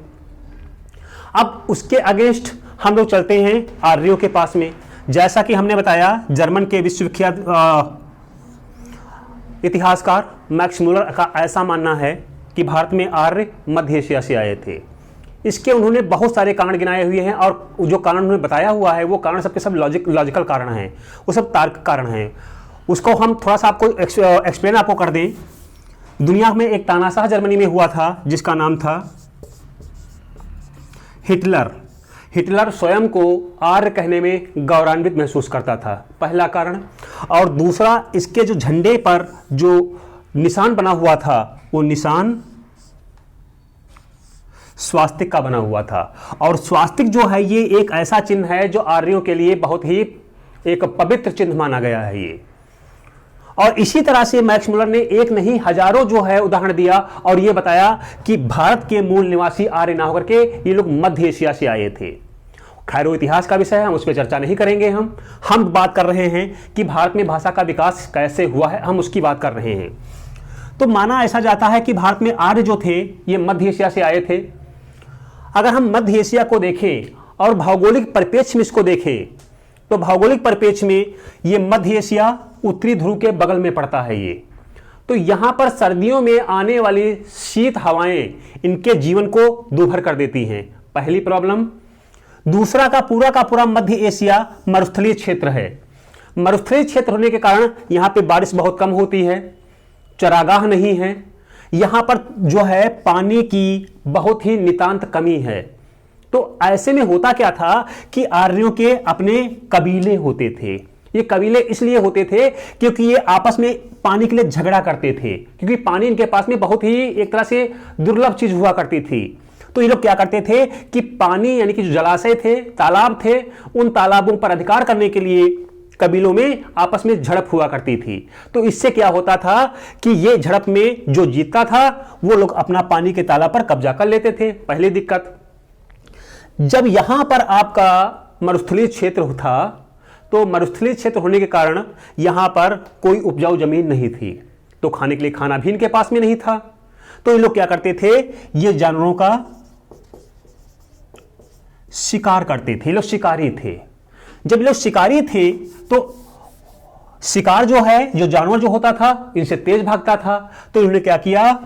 अब उसके अगेंस्ट हम लोग चलते हैं आर्यों के पास में। जैसा कि हमने बताया, जर्मन के विश्वविख्यात इतिहासकार मैक्स मुलर का ऐसा मानना है कि भारत में आर्य मध्य एशिया से आए थे। इसके उन्होंने बहुत सारे कारण गिनाए हुए हैं, और जो कारण उन्होंने बताया हुआ है वो कारण सबके सब लॉजिकल कारण हैं, वो सब तार्किक कारण हैं। उसको हम थोड़ा सा आपको एक्सप्लेन आपको कर दें। दुनिया में एक तानाशाह जर्मनी में हुआ था जिसका नाम था हिटलर। हिटलर स्वयं को आर्य कहने में गौरवान्वित महसूस करता था, पहला कारण। और दूसरा, इसके जो झंडे पर जो निशान बना हुआ था वो निशान स्वास्तिक का बना हुआ था। और स्वास्तिक जो है ये एक ऐसा चिन्ह है जो आर्यों के लिए बहुत ही एक पवित्र चिन्ह माना गया है ये। और इसी तरह से मैक्स मुलर ने एक नहीं हजारों जो है उदाहरण दिया और ये बताया कि भारत के मूल निवासी आर्य ना होकर के ये लोग मध्य एशिया से आए थे। खैर वो इतिहास का विषय है, हम उस पर चर्चा नहीं करेंगे। हम बात कर रहे हैं कि भारत में भाषा का विकास कैसे हुआ है, हम उसकी बात कर रहे हैं। तो माना ऐसा जाता है कि भारत में आर्य जो थे ये मध्य एशिया से आए थे। अगर हम मध्य एशिया को देखें और भौगोलिक परिप्रेक्ष्य में इसको देखें, तो भौगोलिक परिप्रेक्ष्य में ये मध्य एशिया उत्तरी ध्रुव के बगल में पड़ता है ये। तो यहां पर सर्दियों में आने वाली शीत हवाएं इनके जीवन को दूभर कर देती हैं, पहली प्रॉब्लम। दूसरा, का पूरा मध्य एशिया मरुस्थलीय क्षेत्र है। मरुस्थलीय क्षेत्र होने के कारण यहां पे बारिश बहुत कम होती है, चरागाह नहीं है, यहां पर जो है पानी की बहुत ही नितांत कमी है। तो ऐसे में होता क्या था कि आर्यों के अपने कबीले होते थे। ये कबीले इसलिए होते थे क्योंकि ये आपस में पानी के लिए झगड़ा करते थे, क्योंकि पानी इनके पास में बहुत ही एक तरह से दुर्लभ चीज हुआ करती थी। तो ये लोग क्या करते थे कि पानी यानी कि जो जलाशय थे, तालाब थे, उन तालाबों पर अधिकार करने के लिए कबीलों में आपस में झड़प हुआ करती थी। तो इससे क्या होता था कि ये झड़प में जो जीतता था वो लोग अपना पानी के तालाब पर कब्जा कर लेते थे। पहली दिक्कत, जब यहां पर आपका मरुस्थलीय क्षेत्र था, तो मरुस्थलीय क्षेत्र होने के कारण यहां पर कोई उपजाऊ जमीन नहीं थी, तो खाने के लिए खाना भी इनके पास में नहीं था। तो ये लोग क्या करते थे, ये जानवरों का शिकार करते थे। ये लोग शिकारी थे। जब ये लोग शिकारी थे तो शिकार जो है, जो जानवर जो होता था इनसे तेज भागता था। तो इन्होंने क्या किया,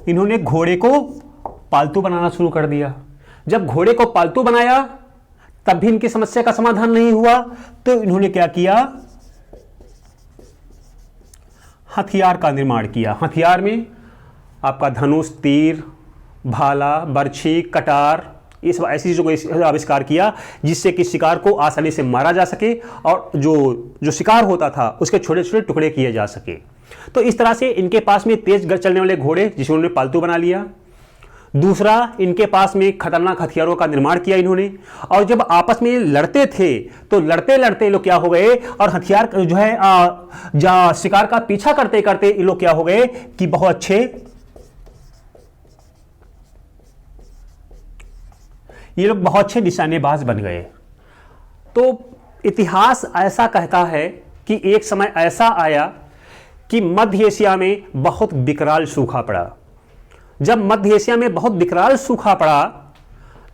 इन्होंने घोड़े को पालतू बनाना शुरू कर दिया। जब घोड़े को पालतू बनाया तब भी इनकी समस्या का समाधान नहीं हुआ, तो इन्होंने क्या किया, हथियार का निर्माण किया। हथियार में आपका धनुष, तीर, भाला, बर्छी, कटार, इस ऐसी चीजों को आविष्कार किया जिससे कि शिकार को आसानी से मारा जा सके और जो शिकार होता था उसके छोटे छोटे टुकड़े किए जा सके। तो इस तरह से इनके पास में तेज चलने वाले घोड़े जिसे उन्होंने पालतू बना लिया। दूसरा, इनके पास में खतरनाक हथियारों का निर्माण किया इन्होंने। और जब आपस में लड़ते थे तो लड़ते लड़ते लोग क्या हो गए, और हथियार जो है शिकार का पीछा करते करते ये लोग क्या हो गए कि बहुत अच्छे निशानेबाज बन गए। तो इतिहास ऐसा कहता है कि एक समय ऐसा आया कि मध्य एशिया में बहुत विकराल सूखा पड़ा। जब मध्य एशिया में बहुत विकराल सूखा पड़ा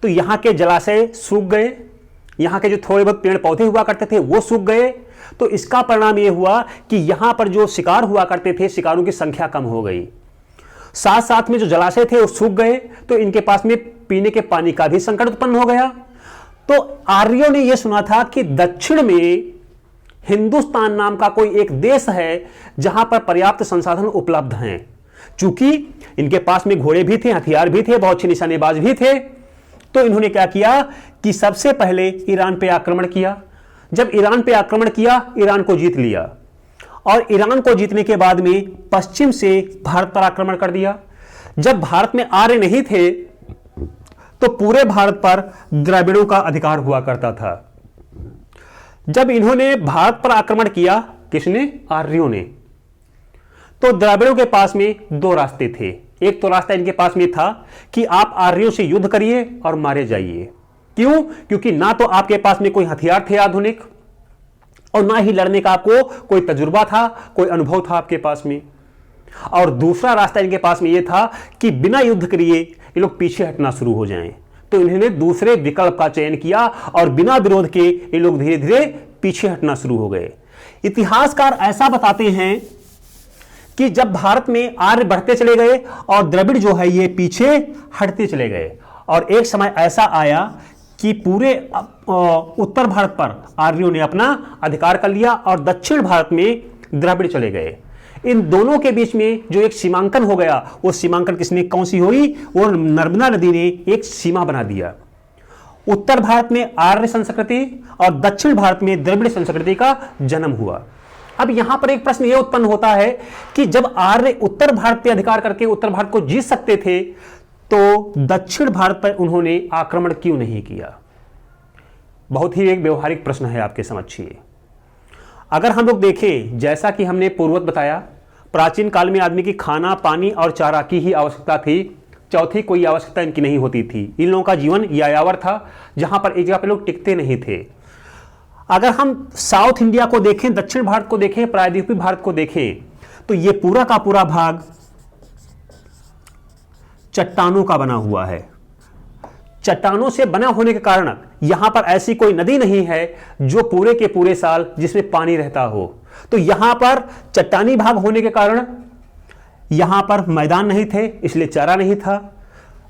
तो यहां के जलाशय सूख गए, यहां के जो थोड़े बहुत पेड़ पौधे हुआ करते थे वो सूख गए। तो इसका परिणाम यह हुआ कि यहां पर जो शिकार हुआ करते थे, शिकारों की संख्या कम हो गई। साथ साथ में जो जलाशय थे वो सूख गए, तो इनके पास में पीने के पानी का भी संकट उत्पन्न हो गया। तो आर्यों ने यह सुना था कि दक्षिण में हिंदुस्तान नाम का कोई एक देश है जहां पर पर्याप्त संसाधन उपलब्ध हैं। चूंकि इनके पास में घोड़े भी थे, हथियार भी थे, बहुत अच्छे निशानेबाज भी थे, तो इन्होंने क्या किया कि सबसे पहले ईरान पे आक्रमण किया। जब ईरान पे आक्रमण किया, ईरान को जीत लिया, और ईरान को जीतने के बाद में पश्चिम से भारत पर आक्रमण कर दिया। जब भारत में आर्य नहीं थे तो पूरे भारत पर द्रविड़ों का अधिकार हुआ करता था। जब इन्होंने भारत पर आक्रमण किया, किसने, आर्यों ने, तो द्रविड़ों के पास में दो रास्ते थे। एक तो रास्ता इनके पास में था कि आप आर्यों से युद्ध करिए और मारे जाइए। क्यों? क्योंकि ना तो आपके पास में कोई हथियार थे आधुनिक, और ना ही लड़ने का आपको कोई तजुर्बा था, कोई अनुभव था आपके पास में। और दूसरा रास्ता इनके पास में यह था कि बिना युद्ध करिए ये लोग पीछे हटना शुरू हो जाएं। तो इन्होंने दूसरे विकल्प का चयन किया और बिना विरोध के ये लोग धीरे धीरे पीछे हटना शुरू हो गए। इतिहासकार ऐसा बताते हैं कि जब भारत में आर्य बढ़ते चले गए और द्रविड़ जो है ये पीछे हटते चले गए, और एक समय ऐसा आया कि पूरे उत्तर भारत पर आर्यों ने अपना अधिकार कर लिया और दक्षिण भारत में द्रविड़ चले गए। इन दोनों के बीच में जो एक सीमांकन हो गया, वो सीमांकन किसने, कौन सी हुई? वो नर्मदा नदी ने एक सीमा बना दिया। उत्तर भारत में आर्य संस्कृति और दक्षिण भारत में द्रविड़ संस्कृति का जन्म हुआ। अब यहां पर एक प्रश्न यह उत्पन्न होता है कि जब आर्य उत्तर भारत पर अधिकार करके उत्तर भारत को जीत सकते थे, तो दक्षिण भारत पर उन्होंने आक्रमण क्यों नहीं किया? बहुत ही एक व्यवहारिक प्रश्न है, आपके समझिए। अगर हम लोग देखें, जैसा कि हमने पूर्ववत बताया, प्राचीन काल में आदमी की खाना, पानी और चारा की ही आवश्यकता थी, चौथी कोई आवश्यकता इनकी नहीं होती थी। इन लोगों का जीवन यायावर था, जहां पर एक जगह पे लोग टिकते नहीं थे। अगर हम साउथ इंडिया को देखें, दक्षिण भारत को देखें, प्रायद्वीपीय भारत को देखें, तो यह पूरा का पूरा भाग चट्टानों का बना हुआ है। चट्टानों से बना होने के कारण यहां पर ऐसी कोई नदी नहीं है जो पूरे के पूरे साल जिसमें पानी रहता हो। तो यहां पर चट्टानी भाग होने के कारण यहां पर मैदान नहीं थे, इसलिए चारा नहीं था।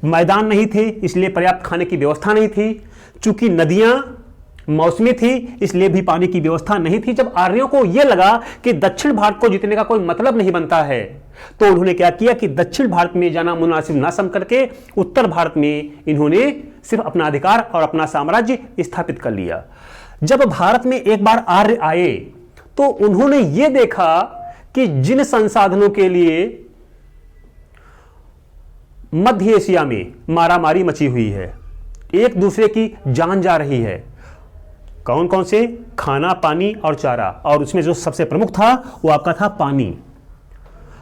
मैदान नहीं थे, इसलिए पर्याप्त खाने की व्यवस्था नहीं थी। चूंकि नदियां मौसमी थी, इसलिए भी पानी की व्यवस्था नहीं थी। जब आर्यों को यह लगा कि दक्षिण भारत को जीतने का कोई मतलब नहीं बनता है, तो उन्होंने क्या किया कि दक्षिण भारत में जाना मुनासिब ना समझ करके उत्तर भारत में इन्होंने सिर्फ अपना अधिकार और अपना साम्राज्य स्थापित कर लिया। जब भारत में एक बार आर्य आए, तो उन्होंने यह देखा कि जिन संसाधनों के लिए मध्य एशिया में मारामारी मची हुई है, एक दूसरे की जान जा रही है, कौन कौन से? खाना, पानी और चारा, और उसमें जो सबसे प्रमुख था वो आपका था पानी।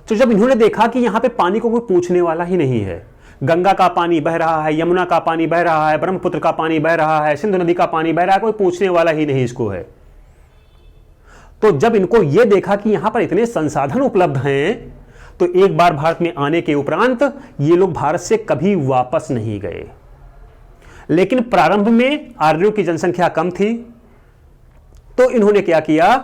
तो जब इन्होंने देखा कि यहां पे पानी को कोई पूछने वाला ही नहीं है, गंगा का पानी बह रहा है, यमुना का पानी बह रहा है, ब्रह्मपुत्र का पानी बह रहा है, सिंधु नदी का पानी बह रहा है, कोई पूछने वाला ही नहीं इसको है। तो जब इनको यह देखा कि यहां पर इतने संसाधन उपलब्ध हैं, तो एक बार भारत में आने के उपरांत ये लोग भारत से कभी वापस नहीं गए। लेकिन प्रारंभ में आर्यों की जनसंख्या कम थी, तो इन्होंने क्या किया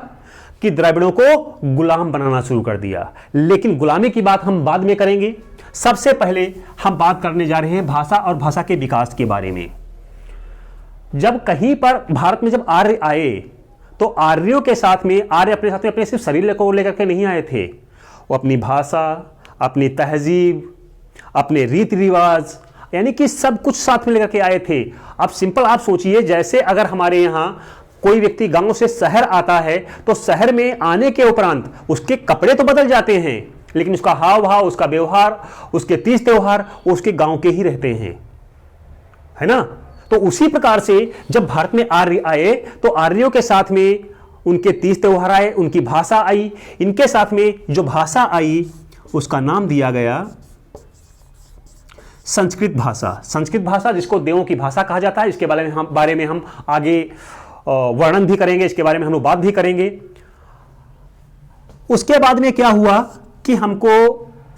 कि द्रविड़ों को गुलाम बनाना शुरू कर दिया। लेकिन गुलामी की बात हम बाद में करेंगे। सबसे पहले हम बात करने जा रहे हैं भाषा और भाषा के विकास के बारे में। जब कहीं पर भारत में जब आर्य आए, तो आर्यों के साथ में आर्य अपने साथ में अपने सिर्फ शरीर को लेकर के नहीं आए थे, वो अपनी भाषा, अपनी तहजीब, अपने रीति रिवाज, यानी कि सब कुछ साथ में लेकर के आए थे। अब सिंपल आप सोचिए, जैसे अगर हमारे यहां कोई व्यक्ति गांव से शहर आता है, तो शहर में आने के उपरांत उसके कपड़े तो बदल जाते हैं, लेकिन उसका हाव भाव, उसका व्यवहार, उसके तीज त्योहार उसके गांव के ही रहते हैं, है ना। तो उसी प्रकार से जब भारत में आर्य आए, तो आर्यों के साथ में उनके तीज त्योहार आए, उनकी भाषा आई। इनके साथ में जो भाषा आई उसका नाम दिया गया संस्कृत भाषा। संस्कृत भाषा, जिसको देवों की भाषा कहा जाता है, इसके बारे में हम आगे वर्णन भी करेंगे, इसके बारे में हम लोग बात भी करेंगे। उसके बाद में क्या हुआ कि हमको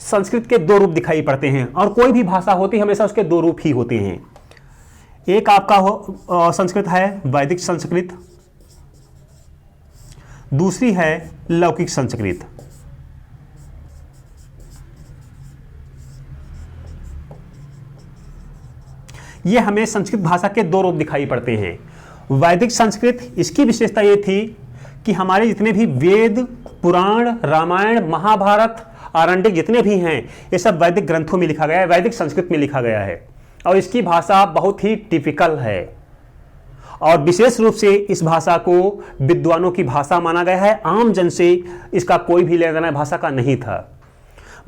संस्कृत के दो रूप दिखाई पड़ते हैं, और कोई भी भाषा होती है हमेशा उसके दो रूप ही होते हैं। एक आपका संस्कृत है वैदिक संस्कृत, दूसरी है लौकिक संस्कृत। ये हमें संस्कृत भाषा के दो रूप दिखाई पड़ते हैं। वैदिक संस्कृत, इसकी विशेषता ये थी कि हमारे जितने भी वेद, पुराण, रामायण, महाभारत, आरण्यक जितने भी हैं, ये सब वैदिक ग्रंथों में लिखा गया है, वैदिक संस्कृत में लिखा गया है। और इसकी भाषा बहुत ही टिपिकल है, और विशेष रूप से इस भाषा को विद्वानों की भाषा माना गया है। आम जन से इसका कोई भी लेना देना भाषा का नहीं था।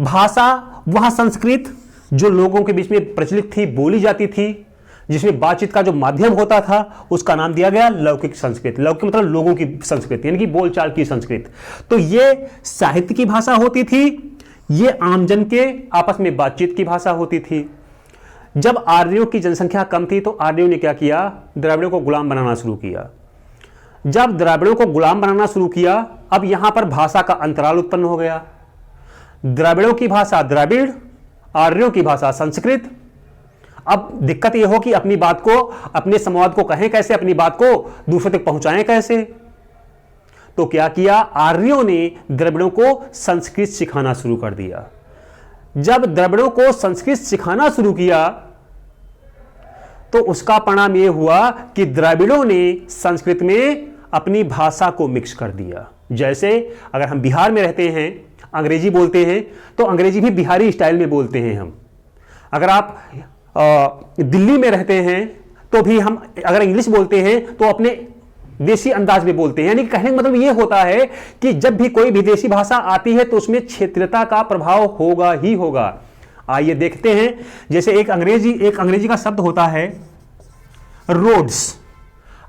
भाषा वह संस्कृत जो लोगों के बीच में प्रचलित थी, बोली जाती थी, जिसमें बातचीत का जो माध्यम होता था उसका नाम दिया गया लौकिक संस्कृत। लौकिक मतलब लोगों की संस्कृत, यानी कि बोलचाल की संस्कृत। तो ये साहित्य की भाषा होती थी, ये आमजन के आपस में बातचीत की भाषा होती थी। जब आर्यों की जनसंख्या कम थी तो आर्यों ने क्या किया, द्रविड़ों को गुलाम बनाना शुरू किया। जब द्रविड़ों को गुलाम बनाना शुरू किया, अब यहां पर भाषा का अंतराल उत्पन्न हो गया। द्रविड़ों की भाषा द्रविड़, आर्यों की भाषा संस्कृत। अब दिक्कत यह हो कि अपनी बात को, अपने संवाद को कहें कैसे, अपनी बात को दूसरों तक पहुंचाएं कैसे। तो क्या किया, आर्यों ने द्रविड़ों को संस्कृत सिखाना शुरू कर दिया। जब द्रविड़ों को संस्कृत सिखाना शुरू किया तो उसका परिणाम यह हुआ कि द्रविड़ों ने संस्कृत में अपनी भाषा को मिक्स कर दिया। जैसे अगर हम बिहार में रहते हैं, अंग्रेजी बोलते हैं, तो अंग्रेजी भी बिहारी स्टाइल में बोलते हैं हम। अगर आप दिल्ली में रहते हैं तो भी हम अगर इंग्लिश बोलते हैं तो अपने देसी अंदाज में बोलते हैं। यानी कहने का मतलब यह होता है कि जब भी कोई विदेशी भाषा आती है तो उसमें क्षेत्रीयता का प्रभाव होगा ही होगा। आइए देखते हैं, जैसे एक अंग्रेजी का शब्द होता है रोड्स।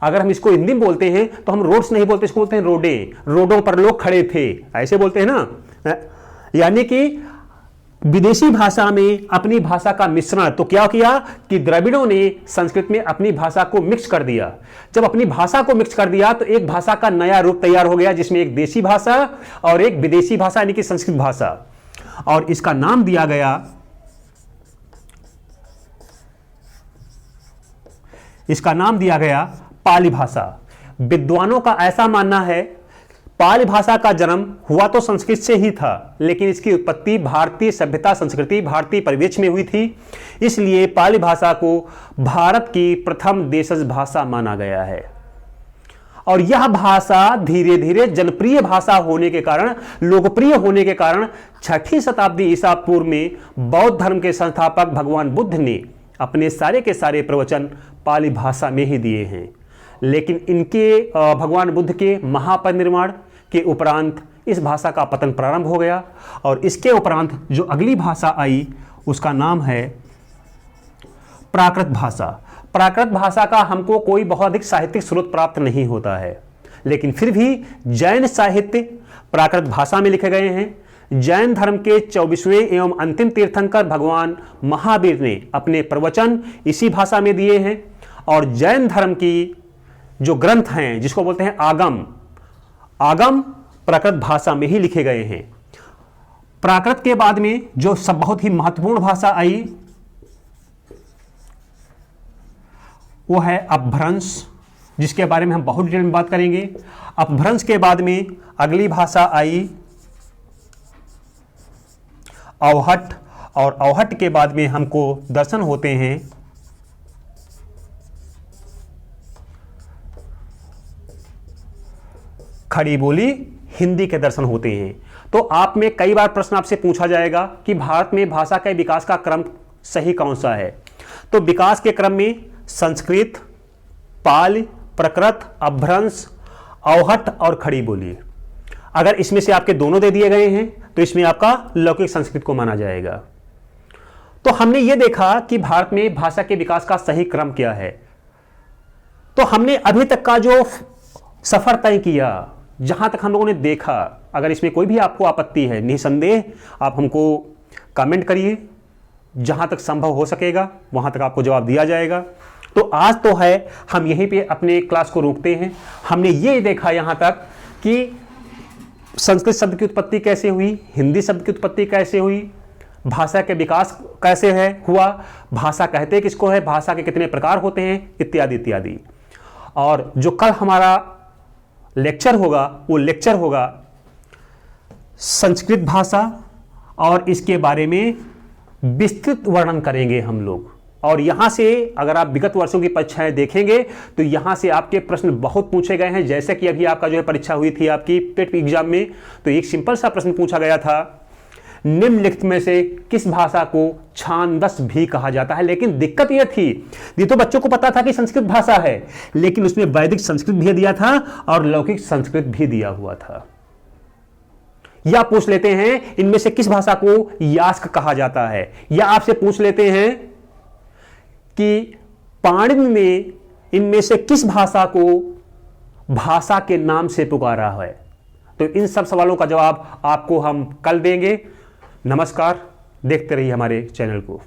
अगर हम इसको हिंदी में बोलते हैं तो हम रोड्स नहीं बोलते, इसको बोलते हैं रोडे। रोडों पर लोग खड़े थे, ऐसे बोलते हैं ना। यानी कि विदेशी भाषा में अपनी भाषा का मिश्रण। तो क्या किया कि द्रविड़ों ने संस्कृत में अपनी भाषा को मिक्स कर दिया। जब अपनी भाषा को मिक्स कर दिया तो एक भाषा का नया रूप तैयार हो गया, जिसमें एक देशी भाषा और एक विदेशी भाषा यानी कि संस्कृत भाषा। और इसका नाम दिया गया पाली भाषा। विद्वानों का ऐसा मानना है पाली भाषा का जन्म हुआ तो संस्कृत से ही था, लेकिन इसकी उत्पत्ति भारतीय सभ्यता, संस्कृति, भारतीय परिवेश में हुई थी। इसलिए पाली भाषा को भारत की प्रथम देशज भाषा माना गया है। और यह भाषा धीरे धीरे जनप्रिय भाषा होने के कारण, लोकप्रिय होने के कारण 6ठी शताब्दी ईसा पूर्व में बौद्ध धर्म के संस्थापक भगवान बुद्ध ने अपने सारे के सारे प्रवचन पाली भाषा में ही दिए हैं। लेकिन इनके भगवान बुद्ध के महापरिनिर्वाण के उपरांत इस भाषा का पतन प्रारंभ हो गया और इसके उपरांत जो अगली भाषा आई उसका नाम है प्राकृत भाषा। प्राकृत भाषा का हमको कोई बहुत अधिक साहित्यिक स्रोत प्राप्त नहीं होता है, लेकिन फिर भी जैन साहित्य प्राकृत भाषा में लिखे गए हैं। जैन धर्म के 24वें एवं अंतिम तीर्थंकर भगवान महावीर ने अपने प्रवचन इसी भाषा में दिए हैं। और जैन धर्म की जो ग्रंथ हैं, जिसको बोलते हैं आगम प्राकृत भाषा में ही लिखे गए हैं। प्राकृत के बाद में जो सब बहुत ही महत्वपूर्ण भाषा आई वो है अपभ्रंश, जिसके बारे में हम बहुत डिटेल में बात करेंगे। अपभ्रंश के बाद में अगली भाषा आई अवहट, और अवहट के बाद में हमको दर्शन होते हैं खड़ी बोली, हिंदी के दर्शन होते हैं। तो आप में कई बार प्रश्न आपसे पूछा जाएगा कि भारत में भाषा के विकास का क्रम सही कौन सा है। तो विकास के क्रम में संस्कृत, पाली, प्राकृत, अपभ्रंश, अवहट और खड़ी बोली। अगर इसमें से आपके दोनों दे दिए गए हैं तो इसमें आपका लौकिक संस्कृत को माना जाएगा। तो हमने यह देखा कि भारत में भाषा के विकास का सही क्रम क्या है। तो हमने अभी तक का जो सफर तय किया, जहां तक हम लोगों ने देखा, अगर इसमें कोई भी आपको आपत्ति है निसंदेह आप हमको कमेंट करिए, जहां तक संभव हो सकेगा वहां तक आपको जवाब दिया जाएगा। तो आज तो है हम यहीं पे अपने क्लास को रोकते हैं। हमने ये देखा यहां तक कि संस्कृत शब्द की उत्पत्ति कैसे हुई, हिंदी शब्द की उत्पत्ति कैसे हुई, भाषा के विकास कैसे है हुआ, भाषा कहते किसको है, भाषा के कितने प्रकार होते हैं, इत्यादि इत्यादि। और जो कल हमारा लेक्चर होगा वो लेक्चर होगा संस्कृत भाषा, और इसके बारे में विस्तृत वर्णन करेंगे हम लोग। और यहां से अगर आप विगत वर्षों की परीक्षाएं देखेंगे तो यहां से आपके प्रश्न बहुत पूछे गए हैं। जैसे कि अभी आपका जो है परीक्षा हुई थी आपकी टेट एग्जाम में, तो एक सिंपल सा प्रश्न पूछा गया था, निम्नलिखित में से किस भाषा को छांदस भी कहा जाता है। लेकिन दिक्कत यह थी, ये तो बच्चों को पता था कि संस्कृत भाषा है, लेकिन उसमें वैदिक संस्कृत भी दिया था और लौकिक संस्कृत भी दिया हुआ था। या पूछ लेते हैं इनमें से किस भाषा को यास्क कहा जाता है, या आपसे पूछ लेते हैं कि पाणिनि ने इनमें से किस भाषा को भाषा के नाम से पुकारा है? तो इन सब सवालों का जवाब आपको हम कल देंगे। नमस्कार, देखते रहिए हमारे चैनल को।